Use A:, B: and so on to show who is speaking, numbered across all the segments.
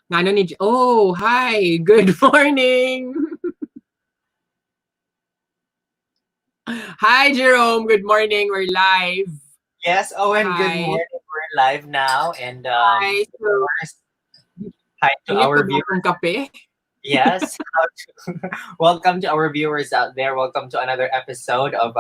A: Ano ni Oh, hi. Good morning. Hi, Jerome. Good morning. We're live.
B: Yes, Owen, good
A: Hi.
B: morning. We're live now. And
A: Hi.
B: of
A: So,
B: course, hi to
A: init pa
B: our
A: ba
B: viewers.
A: akong kape?
B: Yes, welcome to our viewers out there. Welcome to another episode of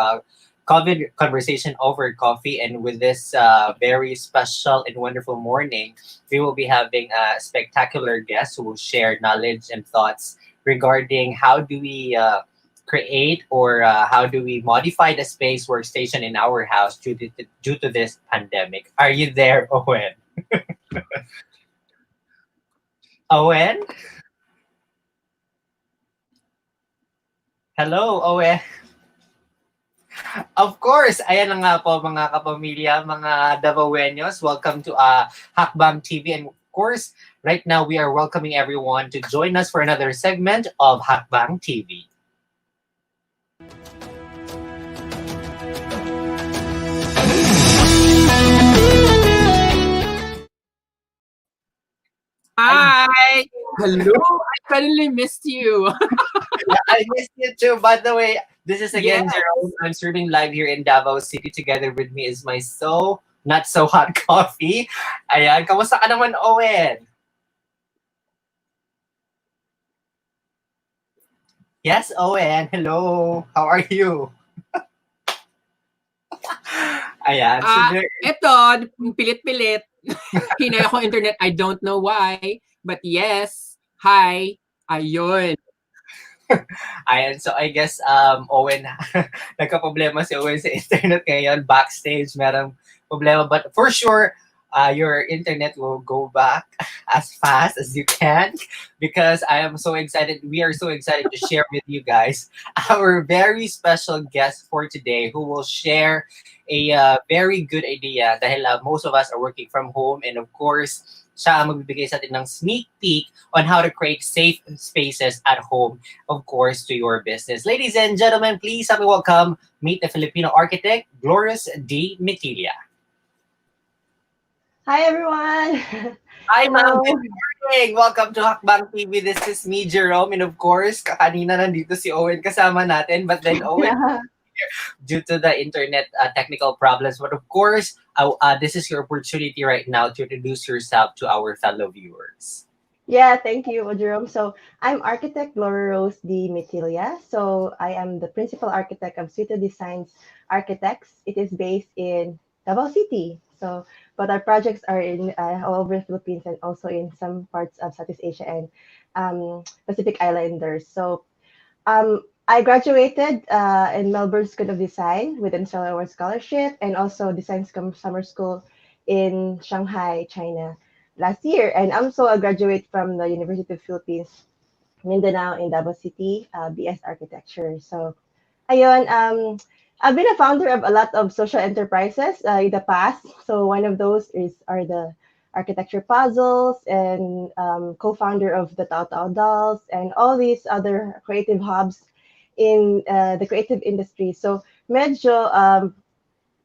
B: COVID Conversation Over Coffee. And with this very special and wonderful morning, we will be having a spectacular guest who will share knowledge and thoughts regarding how do we create or how do we modify the space workstation in our house due to this pandemic. Are you there, Owen? Owen? Hello, Owen. Of course, ayan na nga po mga kapamilya, mga Davaoenos. Welcome to Hakbang TV. And of course, right now we are welcoming everyone to join us for another segment of Hakbang TV. I,
A: Hi. Hello. I suddenly missed you.
B: I missed you too. By the way, this is
A: Yeah.
B: again Jerome. I'm streaming live here in Davao City. Together with me is my so not so hot coffee. Ayan, kamusta ka naman, Owen? Yes, Owen. Hello. How are you? Ayan, so there.
A: Eto, pilit-pilit. Hinay ako internet. I don't know why. But yes. Hi. Ayun.
B: Ayan, so I guess Owen, nagka-problema si Owen sa internet ngayon. Backstage, merong problema. But for sure, your internet will go back as fast as you can because I am so excited. We are so excited to share with you guys our very special guest for today who will share a very good idea dahil most of us are working from home and of course, siya ang magbibigay sa atin ng sneak peek on how to create safe spaces at home, of course, to your business. Ladies and gentlemen, please help me welcome, meet the Filipino architect, Gloryros Metille.
C: Hi everyone.
B: Hi, ma'am.
C: Hello.
B: Good morning. Welcome to Hakbang TV. This is me, Jerome. And of course, kanina nandito si Owen kasama natin. But then Owen,
C: Yeah.
B: due to the internet technical problems. But of course, this is your opportunity right now to introduce yourself to our fellow viewers.
C: Yeah, thank you, Jerome. So I'm architect Gloryros Metille. So I am the principal architect of Swito Designs Architects. It is based in Davao City. So, but our projects are in all over the Philippines and also in some parts of Southeast Asia and Pacific Islanders. So I graduated in Melbourne School of Design with an Stellar Award Scholarship and also Design Summer School in Shanghai, China last year. And I'm also a graduate from the University of Philippines, Mindanao in Davao City, BS Architecture. So, ayun, I've been a founder of a lot of social enterprises in the past. So one of those are the architecture puzzles and co-founder of the Tao Tao Dolls and all these other creative hubs in the creative industry. So medyo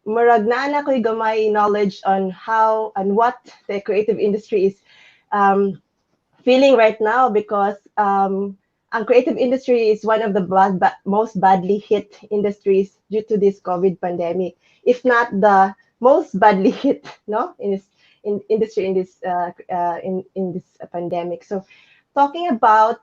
C: murag na ako'y gamay knowledge on how and what the creative industry is um, feeling right now because ang creative industry is one of the most badly hit industries due to this COVID pandemic, if not the most badly hit, no, in this industry in this pandemic. So, talking about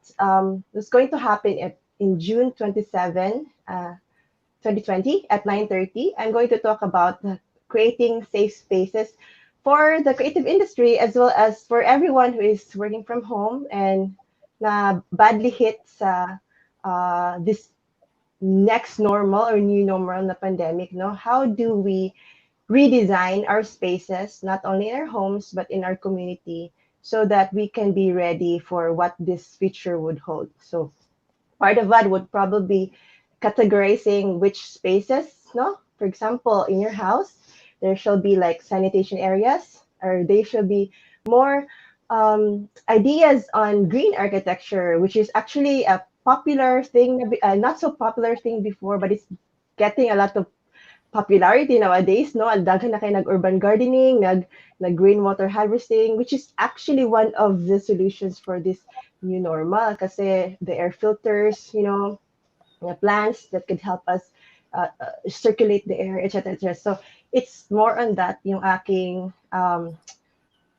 C: what's going to happen in June 27, 2020 at 9:30, I'm going to talk about creating safe spaces for the creative industry as well as for everyone who is working from home and na badly hit sa this next normal or new normal na pandemic, no? How do we redesign our spaces, not only in our homes, but in our community, so that we can be ready for what this future would hold? So part of that would probably be categorizing which spaces, no? For example, in your house, there shall be like sanitation areas, or they should be more ideas on green architecture, which is actually a popular thing, not so popular thing before, but it's getting a lot of popularity nowadays, no? Ang daghan na kay nag-urban gardening, nag-rainwater harvesting, which is actually one of the solutions for this new normal kasi the air filters, the plants that could help us circulate the air, etc. etc. So it's more on that yung aking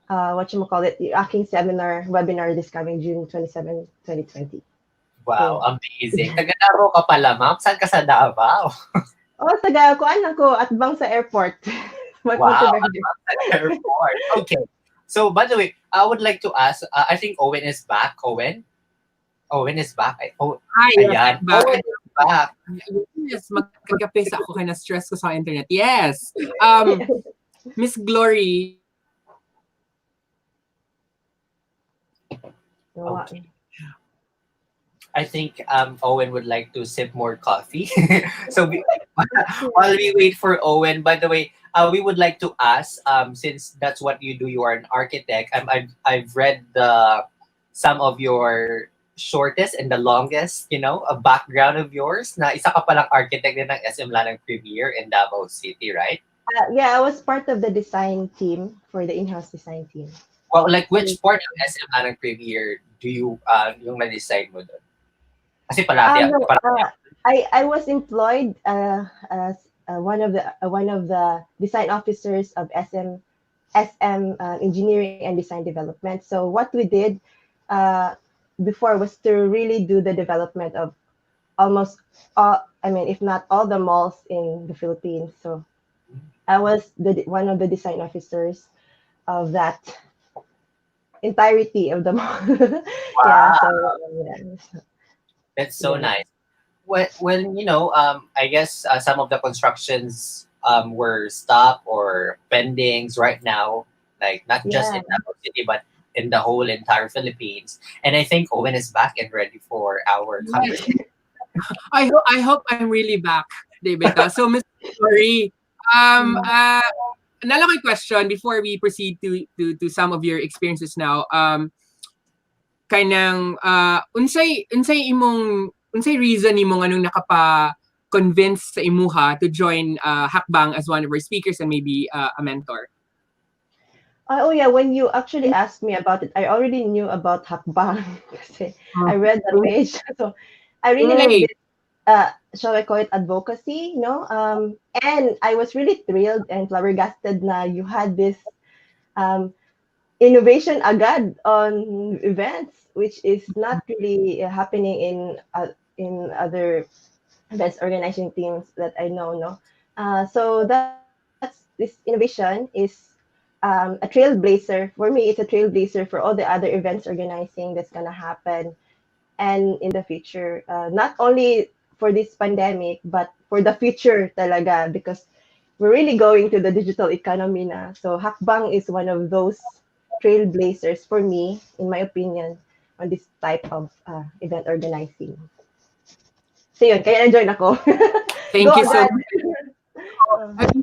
C: what you call it, yung aking webinar this coming June 27, 2020.
B: Wow,
C: So,
B: amazing. Taga Davao ka pala, ma'am. Saan ka sa Davao?
C: oh, taga kuan ako at bang sa airport.
B: Wow,
C: Monteverde.
B: at the airport. Okay. So, by the way, I would like to ask, I think Owen is back. Owen? Owen is back.
A: Hi, yes,
B: Ayan.
A: I'm back.
B: Owen is back.
A: Yes, magkakape sa ako kaya na-stress ko sa internet. Yes. Miss Glory.
B: Okay. I think Owen would like to sip more coffee. So while we wait for Owen, by the way, we would like to ask, since that's what you do, you are an architect. I've read some of your shortest and the longest, a background of yours. Na isa ka palang architect din ng SM Lanang Premier in Davao City, right?
C: Yeah, I was part of the design team for the in-house design team.
B: Well, like which part of SM Lanang Premier do you yung na-design mo doon? Kasi palagi,
C: No, I was employed as one of the design officers of SM Engineering and Design Development. So what we did before was to really do the development of almost all, if not all the malls in the Philippines. So I was one of the design officers of that entirety of the mall.
B: Wow.
C: Yeah, so yeah.
B: That's so
C: Yeah.
B: nice. When I guess some of the constructions were stopped or pendings right now, like not just in
C: Yeah.
B: Davao City, but in the whole entire Philippines. And I think Owen is back and ready for our conversation.
A: I hope I'm really back, David. So, Miss Glory, another question before we proceed to some of your experiences now. Kanang unsay reason nimo nganong nakapa-convince sa imuha to join Hakbang as one of our speakers and maybe a mentor?
C: Oh yeah, when you actually asked me about it, I already knew about Hakbang kasi I read the page. So I really love
A: Hey.
C: this, shall I call it advocacy, and I was really thrilled and flabbergasted na you had this innovation agad on events, which is not really happening in other events organizing teams that I know, no. So this innovation is a trailblazer for me. It's a trailblazer for all the other events organizing that's gonna happen and in the future. Not only for this pandemic, but for the future talaga, because we're really going to the digital economy na. So Hakbang is one of those trailblazers for me, in my opinion, on this type of event organizing. So yun, kaya na-join ako.
A: Thank
C: Go
A: you so
C: agad.
A: much.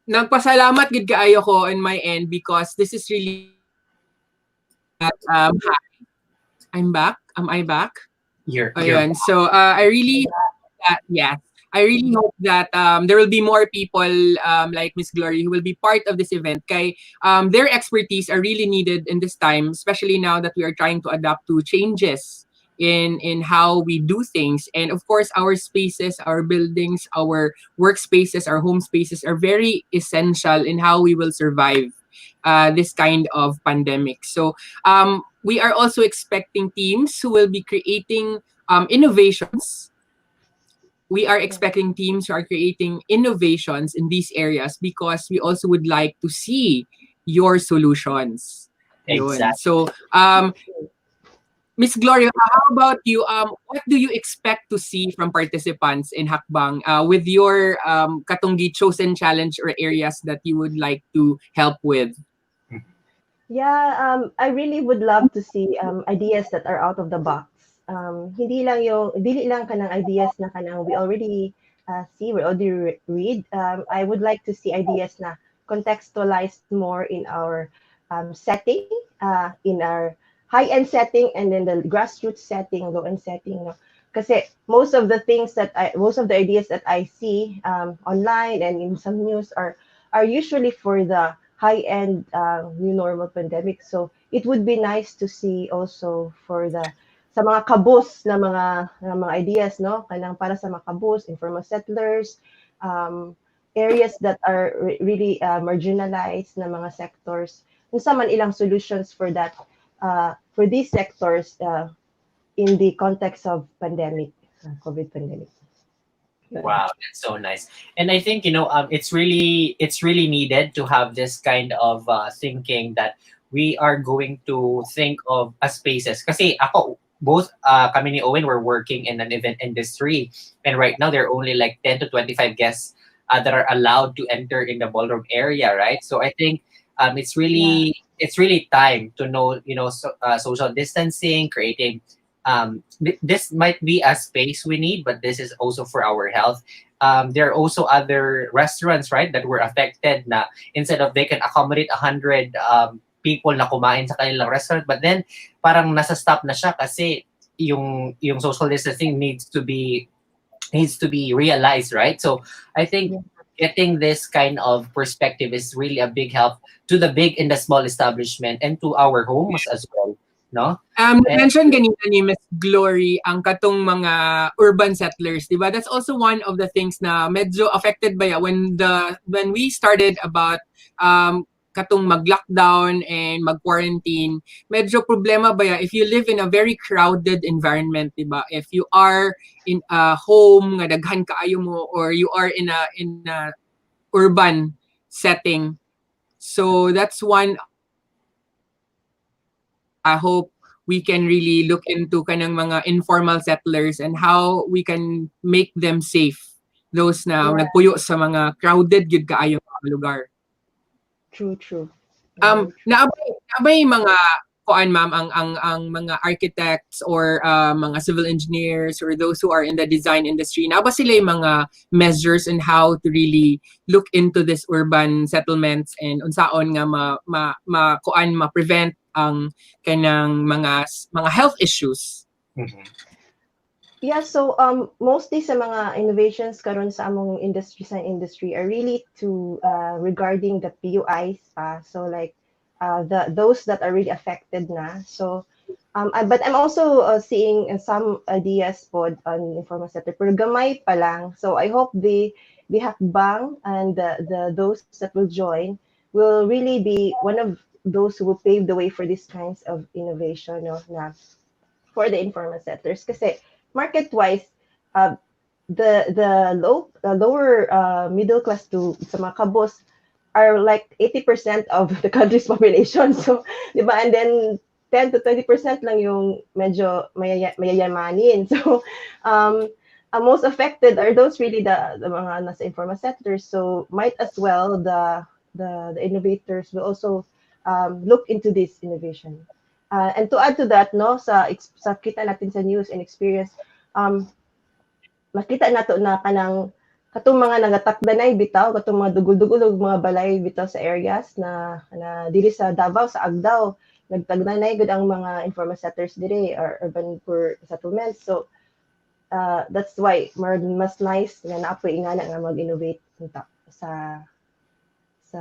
A: Nagpasalamat gid kaayo ko on my end because this is really hi. I'm back. Am I back?
B: You're
A: Ayun. So I really I really hope that there will be more people like Miss Glory who will be part of this event. Kay their expertise are really needed in this time, especially now that we are trying to adapt to changes in how we do things. And of course, our spaces, our buildings, our workspaces, our home spaces are very essential in how we will survive this kind of pandemic. So we are also expecting teams who will be creating innovations. We are expecting teams who are creating innovations in these areas because we also would like to see your solutions. Yun.
B: Exactly.
A: So, Miss Gloria, how about you? What do you expect to see from participants in Hakbang with your katunggi chosen challenge or areas that you would like to help with?
C: Yeah, I really would love to see ideas that are out of the box. Dili lang kanang ideas na kanang we already see, we already read. I would like to see ideas na contextualized more in our setting, in our high-end setting, and then the grassroots setting, low-end setting. Kasi most of the things most of the ideas that I see online and in some news are usually for the high-end new normal pandemic. So it would be nice to see also for the sa mga kabus na mga ideas, no, kanang para sa mga kabus, informal settlers, um, areas that are really marginalized na mga sectors. Unsa man ilang solutions for these sectors in the context of pandemic, COVID pandemic. Yun.
B: Wow, that's so nice. And I think it's really needed to have this kind of thinking that we are going to think of as spaces. Kasi ako both kami ni Owen were working in an event industry, and right now there are only like 10 to 25 guests that are allowed to enter in the ballroom area, right? So I think
C: Yeah,
B: it's really time to know social distancing, creating this might be a space we need, but this is also for our health. There are also other restaurants, right, that were affected na instead of they can accommodate 100 people na kumain sa kanilang restaurant, but then parang nasa stop na siya kasi yung social distancing needs to be realized, right? So I think
C: yeah,
B: getting this kind of perspective is really a big help to the big and the small establishment and to our homes as well, no? And
A: Na-mention kanina ni Miss Glory ang katong mga urban settlers, di ba? That's also one of the things na medyo affected ba ya when we started about katong mag-lockdown and mag-quarantine, medyo problema ba ya if you live in a very crowded environment, di ba? If you are in a home nga daghan kaayo mo, or you are in a urban setting. So that's one of the things I hope we can really look into kanang mga informal settlers and how we can make them safe. Those na
C: yeah.
A: nagpuyo sa mga crowded gyud kaayo mga lugar.
C: True, true. Very true.
A: Naabay mga kuan ma'am ang mga architects or mga civil engineers or those who are in the design industry. Naaba sila yung mga measures and how to really look into this urban settlements and unsaon nga ma-prevent ang kanang mga health issues.
B: Mhm.
C: Yeah, so mostly sa mga innovations karon sa among design industry are really to regarding the PUIs so like those that are really affected na. So but I'm also seeing some ideas pod on informal sector pero gamay pa lang. So I hope the hakbang and the those that will join will really be one of those who will pave the way for these kinds of innovation, no, na for the informal sectors kasi market wise the lower middle class to sa mga kabos are like 80% of the country's population. So, di ba? And then 10 to 20% lang yung medyo mayayamanin. So, most affected are those really the mga nasa informal sectors. So, might as well the innovators will also look into this innovation. And to add to that, no, sa kita natin sa news and experience, makita nato na kanang katong mga nagatakdanay bitaw katong mga dugul-dugul ug mga balay bitaw sa areas na dili sa Davao sa Agdao nagtagdanay gud ang mga informal settlers dire or urban poor settlements. So that's why mas nice nga naapoy ingana nga mag-innovate sa sa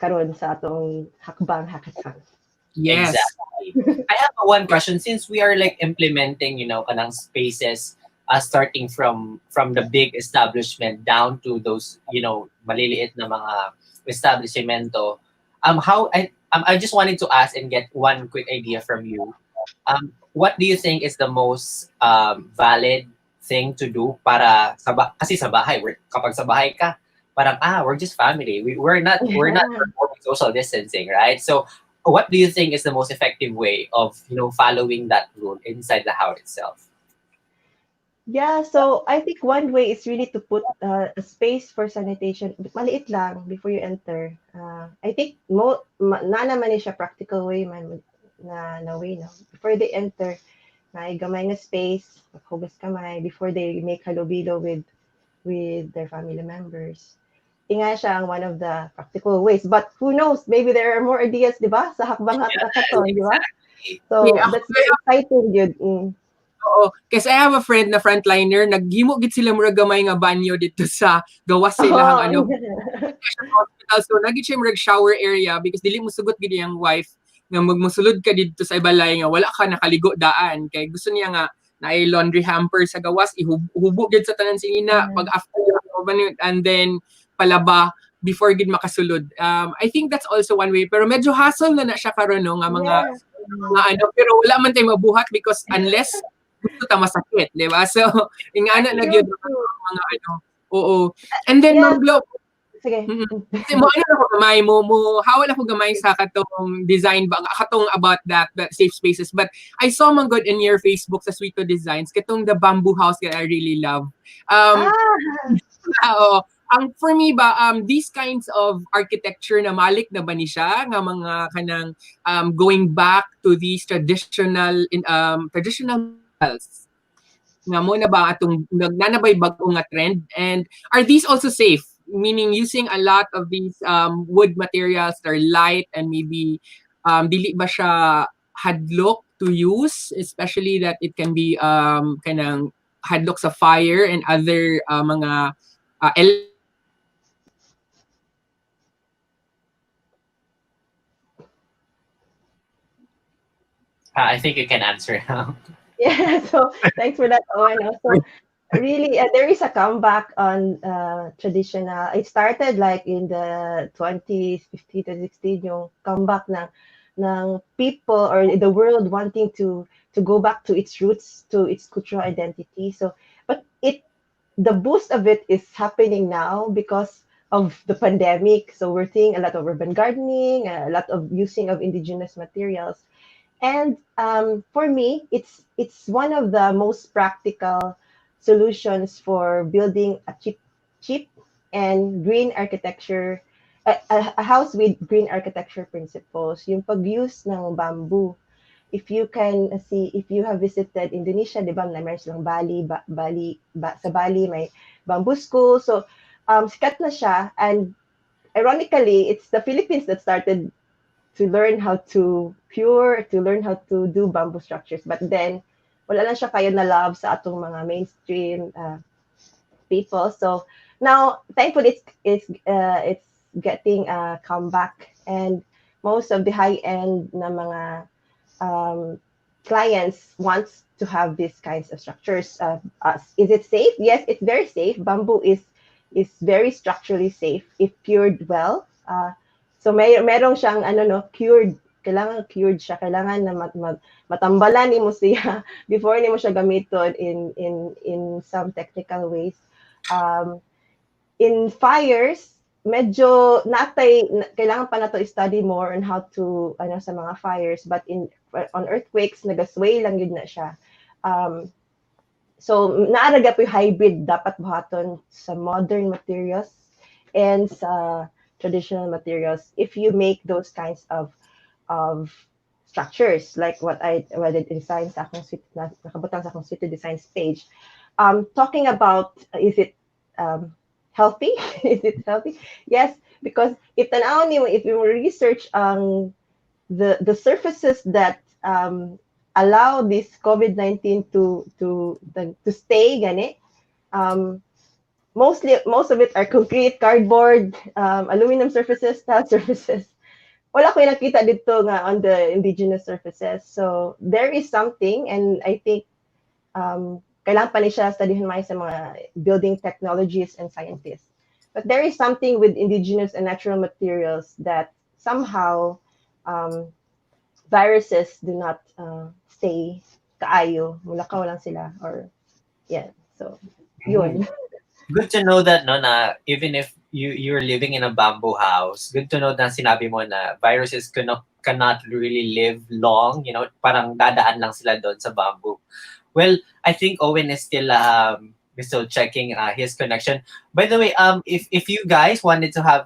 C: karon sa atong hakbang hackathon.
A: Yes.
B: Exactly. I have one question. Since we are like implementing, kanang spaces, starting from the big establishment down to those, maliliit na mga establishmento. I just wanted to ask and get one quick idea from you. What do you think is the most valid thing to do para kasi sa bahay, kapag sa bahay ka, parang we're just family. We're not promoting social distancing, right? So what do you think is the most effective way of following that rule inside the house itself?
C: Yeah, so I think one way is really to put a space for sanitation. Maliit lang before you enter. I think na naman siya practical way man na way no. Before they enter, may gamay nga space, maghugas kamay before they make halubilo with their family members. Tinga siya ang one of the practical ways. But who knows, maybe there are more ideas, di ba? Sa hakbang hakaton, di ba?
B: Exactly.
C: So
A: Yeah,
C: that's very exciting, dude.
A: Oo, kasi I have a friend na frontliner, naghimo gid sila murag gamay nga banyo dito sa gawas silahang
C: Oh,
A: ano, hospital. So nagit siya murag shower area because dili mo sugot gid yang wife nga magmusulod ka dito sa ibalay nga wala ka nakaligo daan kay gusto niya nga na ay laundry hamper sa gawas ihubo gid sa tanan sinina pag after and then palaba before gid makasulod. I think that's also one way pero medyo hassle na siya karon no nga
C: yeah.
A: mga ano pero wala man tay mabuhat because unless gusto ta masakit, di ba? So ingana na gyud
C: True, true.
A: mga ano. Oo. And then
C: Yeah,
A: Ma'am Glo,
C: sige.
A: kasi mo ano ako gamay mo hawal ako gamay sa katong design ba katong about that safe spaces but I saw man good in your Facebook sa Swito Designs katong the bamboo house that I really love. Um
C: Ah,
A: oo. Ang for me ba these kinds of architecture na malik na ba ni siya nga mga kanang going back to these traditional materials nga mo na ba atong nagnanabay bag-o nga trend and are these also safe meaning using a lot of these wood materials that are light and maybe dili ba siya hadlok to use especially that it can be kanang hadlok sa fire and other mga
B: I think you can answer now.
C: yeah. So thanks for that, Owen. Also, really, there is a comeback on traditional. It started like in the 2015 to 16, yung comeback ng people or the world wanting to go back to its roots, to its cultural identity. So, but the boost of it is happening now because of the pandemic. So we're seeing a lot of urban gardening, a lot of using of indigenous materials. And for me, it's one of the most practical solutions for building a cheap and green architecture, a house with green architecture principles. Yung pag-use ng bamboo. If you can see, if you have visited Indonesia, di ba, meron silang sa Bali may bamboo school. So sikat na siya. And ironically, it's the Philippines that started to learn how to to learn how to do bamboo structures. But then, wala lang siya kayo na love sa atong mga mainstream people. So now, thankfully, it's getting a comeback, and most of the high-end na mga clients wants to have these kinds of structures. Is it safe? Yes, it's very safe. Bamboo is very structurally safe if cured well. So merong siyang ano no, cured. Kailangan cured siya. Kailangan na matambalan ni mo siya before ni mo siya gamiton in some technical ways. In fires, medyo kailangan pa na to study more on how to ano sa mga fires, but on earthquakes nagasway lang yun na siya. So naaraga po yung hybrid dapat buhaton sa modern materials and sa traditional materials if you make those kinds of structures like what I design sa akong nakabutang sa akong Swito Designs page. Talking about is it healthy? Is it healthy? Yes, because if you research the surfaces that allow this COVID-19 to stay gani, most of it are concrete, cardboard, aluminum surfaces, tile surfaces. Wala ko yung nakita dito nga on the indigenous surfaces. So there is something, and I think kailangan pa ni siya studyhan may sa mga building technologies and scientists. But there is something with indigenous and natural materials that somehow viruses do not stay kaayo. Mulakaw lang sila or yeah. So yun.
B: Good to know that no na even if you're living in a bamboo house, good to know na sinabi mo na viruses cannot really live long, parang dadaan lang sila doon sa bamboo. Well, I think Owen is still checking his connection. By the way, if you guys wanted to have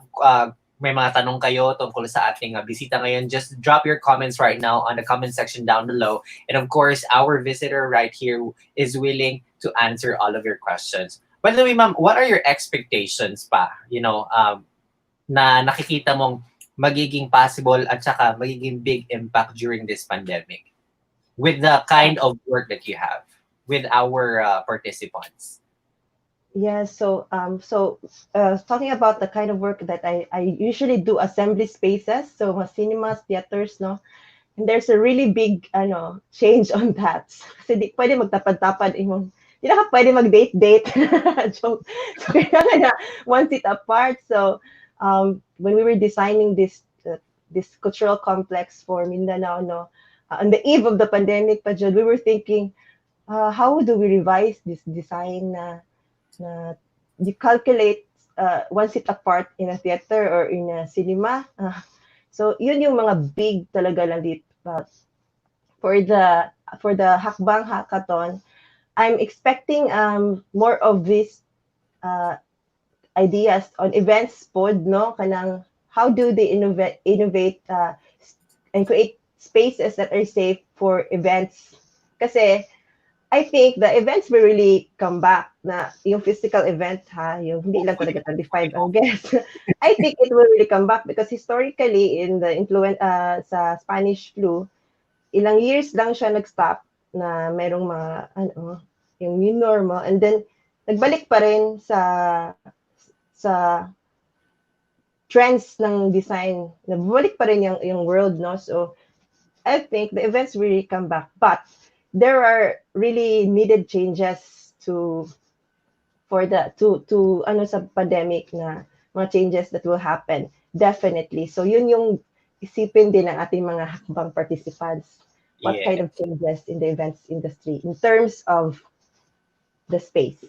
B: may mga tanong kayo tungkol sa ating bisita ngayon, just drop your comments right now on the comment section down below. And of course, our visitor right here is willing to answer all of your questions. By the way, ma'am, what are your expectations pa? Na nakikita mong magiging possible at saka magiging big impact during this pandemic with the kind of work that you have? with our participants?
C: Yeah, talking about the kind of work that I usually do, assembly spaces, so mga cinemas, theaters, no? And there's a really big change on that. Kasi di pwede magtapad-tapad imong di na ka pwede mag-date-date. Joke. So kailangan na one seat apart. So when we were designing this cultural complex for Mindanao, no, on the eve of the pandemic pa jud, we were thinking, how do we revise this design na you calculate one seat apart in a theater or in a cinema. So yun yung mga big talaga lang dito. For the Hakbang Hackathon, I'm expecting more of these uh, ideas on events pod, no, kanang how do they innovate and create spaces that are safe for events. Kasi I think the events will really come back na yung physical event ha, yung hindi lang talaga 25 ang guest. I think it will really come back because historically in the influence sa Spanish flu, ilang years lang siya nag-stop na merong mga yung new normal, and then nagbalik pa rin sa trends ng design. Nagbalik pa rin yung world, no? So I think the events really come back, but there are really needed changes to sa pandemic na mga changes that will happen definitely. So yun yung isipin din ng ating mga hakbang participants. What kind of changes in the events industry in terms of the space?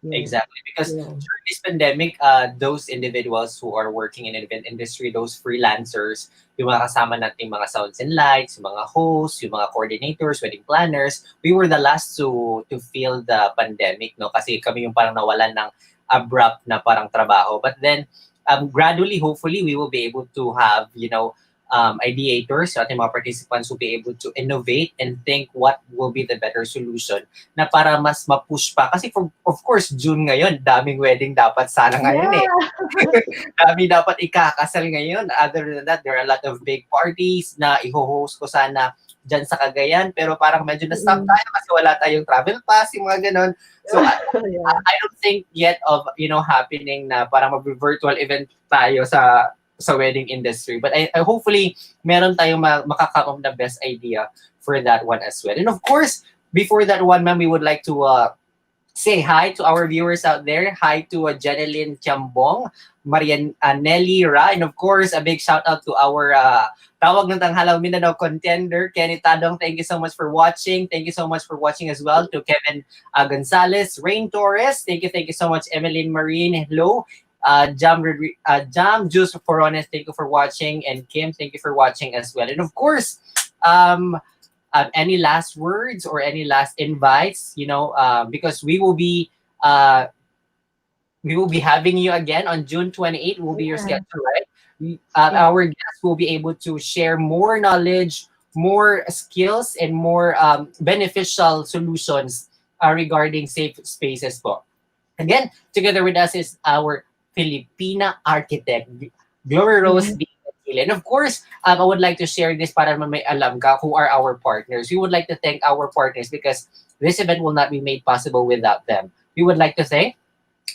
B: Exactly, because during this pandemic, those individuals who are working in the event industry, those freelancers, yung mga kasama nating mga sounds and lights, yung mga hosts, yung mga coordinators, wedding planners, we were the last to feel the pandemic, no? Kasi kami yung parang nawalan ng abrupt na parang trabaho. But then, gradually, hopefully, we will be able to have, ideators, so ating mga participants will be able to innovate and think what will be the better solution na para mas ma-push pa. Kasi of course, June ngayon, daming wedding dapat sana ngayon Dami dapat ikakasal ngayon. Other than that, there are a lot of big parties na i-host ko sana dyan sa Cagayan. Pero parang medyo na-stop tayo kasi wala tayong travel pass, yung mga ganon. So, I don't think yet of, happening na parang mag-virtual event tayo sa wedding industry. But I hopefully meron tayong makaka-come the best idea for that one as well. And of course, before that one, ma'am, we would like to say hi to our viewers out there. Hi to Jeneline Tiambong, Marian Nelly Ra, and of course, a big shout out to our Tawag ng Tanghalaw Mindanao contender, Kenny Tadong. Thank you so much for watching. Thank you so much for watching as well to Kevin Gonzalez, Rain Torres. Thank you so much, Emeline Marine. Hello. Jam Juice Forones, thank you for watching, and Kim, thank you for watching as well. And of course, any last words or any last invites, because we will be having you again on June 28th. Will be your schedule, right? Our guests will be able to share more knowledge, more skills, and more beneficial solutions regarding safe spaces po. Again, together with us is our Filipina Architect Gloryros Metille. And of course, I would like to share this para naman may alam ka who are our partners. We would like to thank our partners because this event will not be made possible without them. We would like to thank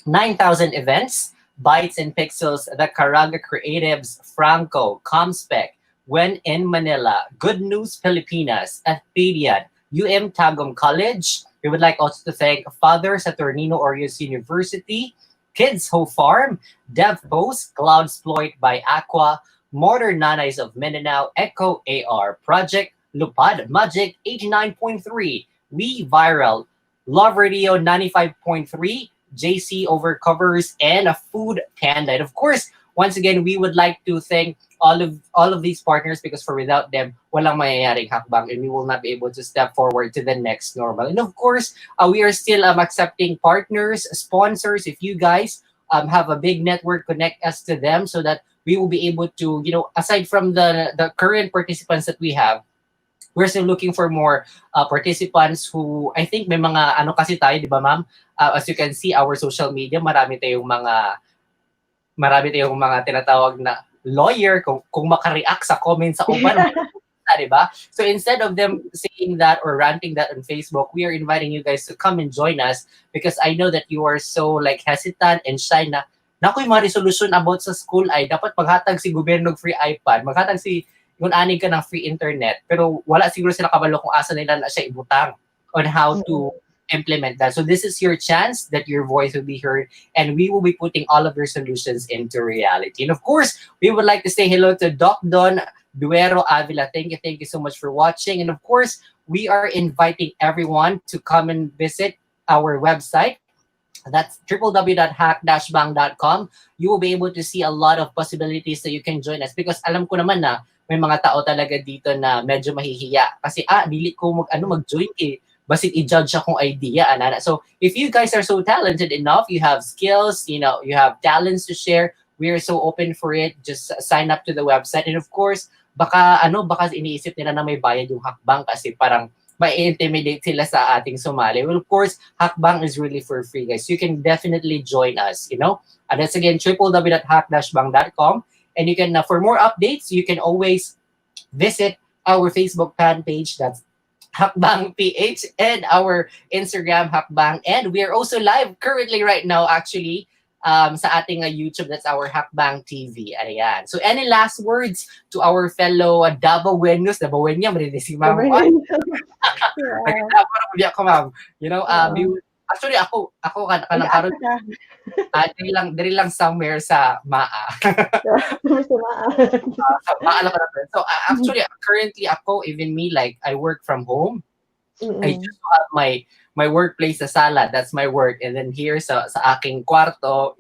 B: 9,000 Events, Bytes and Pixels, The Caraga Creatives, Franco, Comspec, When in Manila, Good News Filipinas, Athpedian, Tagum College. We would like also to thank Father Saturnino Orius University, Kids Ho Farm, DevPost, Cloudsploit by Aqua, Modern Nanays of Mindanao, Echo AR, Project Lupad, Magic 89.3, We Viral, Love Radio 95.3, JC Overcovers, and a Food Panda. And of course, once again, we would like to thank all of these partners because for without them, walang mangyayaring hakbang and we will not be able to step forward to the next normal. And of course, we are still accepting partners, sponsors. If you guys have a big network, connect us to them so that we will be able to, aside from the current participants that we have, we're still looking for more participants who, I think may mga kasi tayo, di ba ma'am? As you can see, our social media, marami tayong mga tinatawag na lawyer kung makareact sa comments sa uban. diba? So instead of them saying that or ranting that on Facebook, we are inviting you guys to come and join us because I know that you are so like hesitant and shy na nakoy mga resolution about sa school ay dapat maghatag si gobyerno og free iPad, maghatag si kung aning ka ng free internet, pero wala siguro sila kabalo kung asa nila na siya ibutang on how to implement that. So this is your chance that your voice will be heard and we will be putting all of your solutions into reality. And of course, we would like to say hello to Doc Don Duero Avila. Thank you so much for watching. And of course, we are inviting everyone to come and visit our website. That's www.hack-bang.com. You will be able to see a lot of possibilities that you can join us because alam ko naman na may mga tao talaga dito na medyo mahihiya kasi dili ko mag-join basit i-judge akong idea anana. So if you guys are so talented enough, you have skills, you have talents to share, we are so open for it. Just sign up to the website. And of course, baka iniisip nila na may bayad yung hakbang kasi parang ma-intimidate sila sa ating sumali. Well, of course, hakbang is really for free, guys. You can definitely join us, And that's again, www.hack-bang.com. And you can, for more updates, you can always visit our Facebook fan page. That's Hakbang PH and our Instagram Hakbang. And we are also live currently right now, actually, sa ating YouTube. That's our Hakbang TV. Ayan. So any last words to our fellow Davaoenos? Davaoenya, marinig si Ma'am. Ma'am. Actually, ako kanang karon diri lang somewhere sa Maa. So actually, currently ako, even me, like I work from home. I just have my workplace sa sala. That's my work. And then here sa aking kwarto,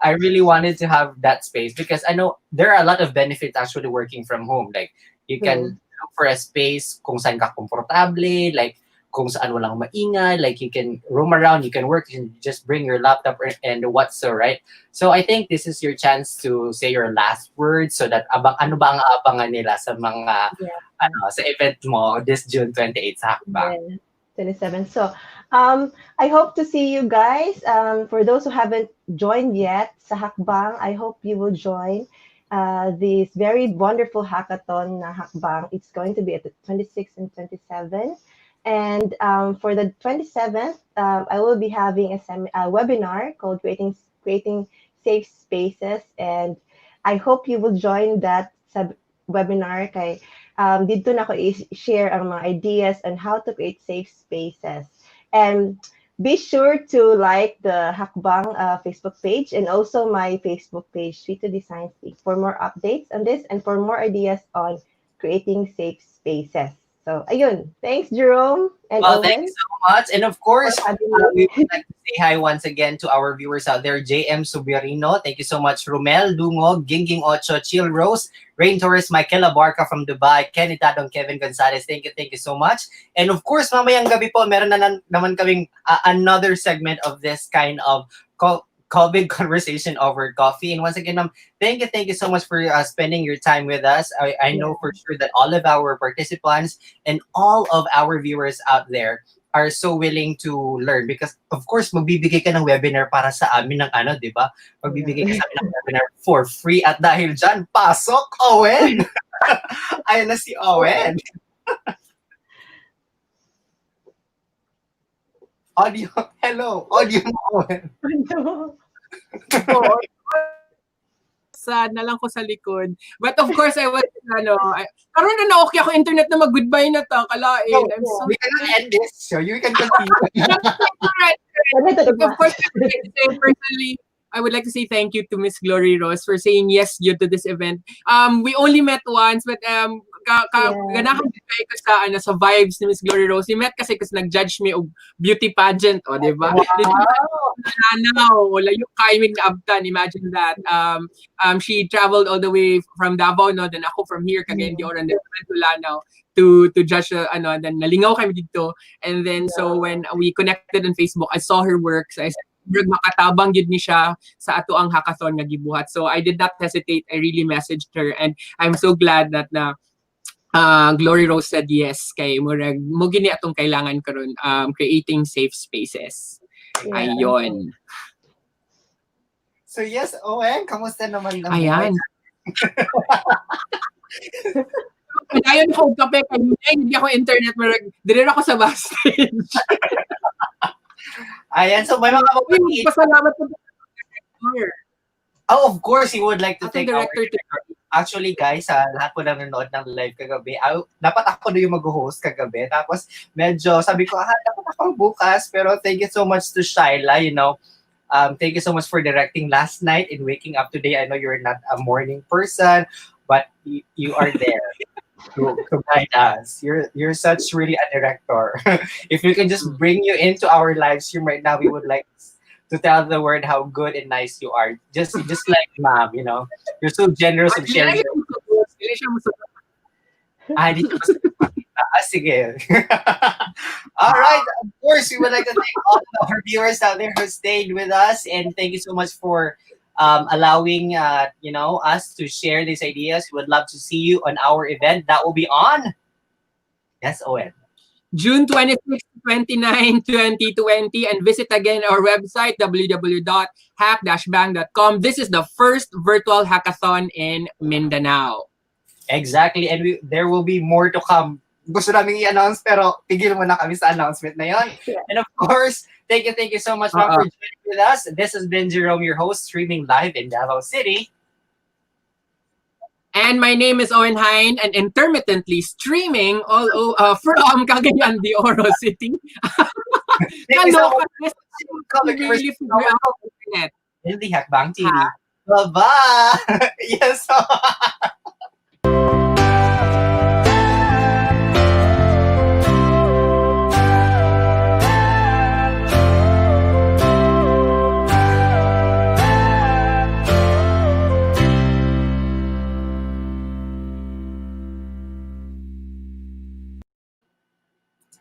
B: I really wanted to have that space because I know there are a lot of benefits actually working from home. Like you can look for a space kung saan ka komportable, like kung saan walang maingay, like you can roam around, you can work, you can just bring your laptop and what's so, right? So I think this is your chance to say your last words so that ano ba ang abangan nila sa mga sa event mo this June 28 sa Hakbang.
C: 27. So I hope to see you guys. For those who haven't joined yet sa Hakbang, I hope you will join this very wonderful hackathon na Hakbang. It's going to be at the 26th and 27th. And for the 27th, I will be having a webinar called Creating Safe Spaces. And I hope you will join that webinar. Kay, dito na ko i-share ang mga ideas on how to create safe spaces. And be sure to like the Hakbang Facebook page and also my Facebook page, Swito Designs, for more updates on this and for more ideas on creating safe spaces. So, ayun. Thanks, Jerome and Owen.
B: Thank you so much. And of course, we would like to say hi once again to our viewers out there. JM Subirino, thank you so much. Romel Dungo, Gingging Ocho, Chill Rose, Rain Torres, Michaela Barca from Dubai, Kenny Tadong, Kevin Gonzalez, thank you so much. And of course, mamayang gabi po, meron na naman kaming another segment of this kind of COVID conversation over coffee. And once again, thank you so much for spending your time with us. I know for sure that all of our participants and all of our viewers out there are so willing to learn because of course magbibigay ka ng webinar para sa amin ng di ba? Magbibigay ka sa amin ng webinar for free at dahil dyan, pasok Owen! Ayun na si Owen! Audio, hello, audio mo Owen.
A: Sad na lang ko sa likod. But of course, I was, karoon na na-okay ako internet na mag-goodbye na to. Kalain. I'm so
B: we can end this so you can continue.
A: Of course, personally, I would like to say thank you to Miss Gloryros for saying yes due to this event. We only met once, but ganahan kay ko sa vibes ni Miss Gloryros. We met kasi nag-judge me og beauty pageant, di ba? Wala yung kaimig na abtan. Imagine that. She traveled all the way from Davao, no? Then ako from here, Cagayan de Oro, and then went to Lanao to judge, and then nalingaw kami dito. And then, so when we connected on Facebook, I saw her work. So I said, makatabang yun ni siya sa ato ang hackathon nga gibuhat. So I did not hesitate. I really messaged her. And I'm so glad that Gloryros said yes kay murag mo gini atong kailangan karon, creating safe spaces. Ayon.
B: So yes, Owen, kamusta naman
A: Ayan. Kadayon ko og kape kay hindi ako internet marag dire ako sa backstage.
B: Ayan, so may mga
A: Uy, pasalamat po.
B: Oh, of course, he would like to
A: Ating
B: thank our
A: director.
B: Actually, guys, lahat po na nanonood ng live kagabi, dapat ako na yung mag-host kagabi. Tapos, medyo, sabi ko, dapat ako bukas. Pero thank you so much to Shyla, you know. Thank you so much for directing last night and waking up today. I know you're not a morning person, but you are there to guide us. You're such really a director. If we can just bring you into our live stream right now, we would like to tell the world how good and nice you are. Just like mom, you know. You're so generous of sharing. Di siya sige. All right. Of course, we would like to thank all of our viewers out there who stayed with us, and thank you so much for allowing us to share these ideas. We would love to see you on our event that will be on. Yes, Owen.
A: June 26 to 29, 2020, and visit again our website, www.hack-bang.com. This is the first virtual hackathon in Mindanao.
B: Exactly, and there will be more to come. Gusto namin i-announce, pero tigil mo na kami sa announcement na yon.
C: Yeah.
B: And of course, thank you so much, ma'am, for joining with us. This has been Jerome, your host, streaming live in Davao City.
A: And my name is Owen Hein, and intermittently streaming from Cagayan de Oro City.
B: Thank you so much.
A: Really figure out internet.
B: In the Hackbang TV. Bye-bye! Yes.